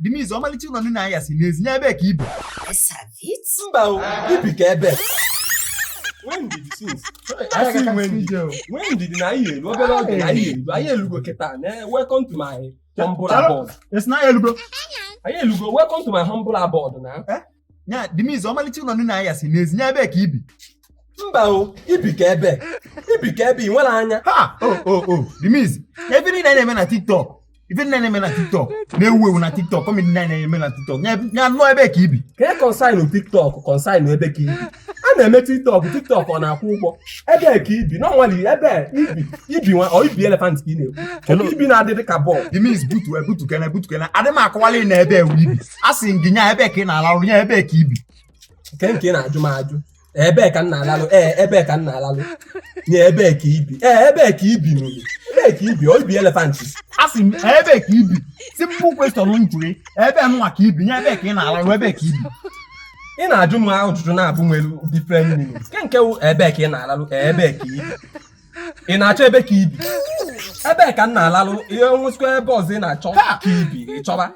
Demizz, ọmalịcha ụlọ nne anyị si n'ezi nye Ebee Ka Ibi. Mba o, Ibi ka ebe. When did since? When did na ihe obere oge na ihe elugo kịta na welcome to my humble abode. It's not elugo. Anyị elugo welcome to my humble abode na. Nya Demizz, ọmalịcha ụlọ nne anyị si n'ezi nye Ebee Ka Ibi. Mba o, Ibi ka ebe. Ibi ka ebe nwere anya. Ha! Demizz, ebe niile na-eme na TikTok. Ife nne na-eme na TikTok na-ewu na TikTok, comedy nine na-eme na TikTok. Nya nọ Ebee Ka Ibi. Ka consign TikTok, consign Ebee Ka Ibi. A na-eme TikTok ọ na-akwụ ụgwọ. Ebee Ka Ibi, no nwali ebe Ibi nwa o Ibi elephant ka ị na-ekwu. Ibi na-adịdị ka bọọlụ. Demizz butu kena. Adị m akọwali na ebe ewu Ibi. Asị m gị nya Ebee Ka ị na-alalụ nya Ebee Ka Ibi. Nke na-ajụ m ajụ. Ebee ka m na-alalụ? Ebee ka m na-alalụ? Nye Ebee Ka Ibi. Ebee Ka Ibi nụrụ. Ebee Ka Ibi o Ibi elephant. Asị m Ebee Ka Ibi. Simple question ntụrụ. Ebe nwa ka Ibi nya Ebee Ka ị na-alalụ Ebee Ka Ibi. Ị na-ajụ m ajụjụ na-abụ nwere different meanings. Nke wụ Ebee Ka ị na-alalụ? Ebee Ka Ibi. Ị na-achọ Ebee Ka Ibi. Ebee ka m na-alalụ ihe nwụsịkwa ebe ọzọ ị na-achọ ka Ibi ị chọba.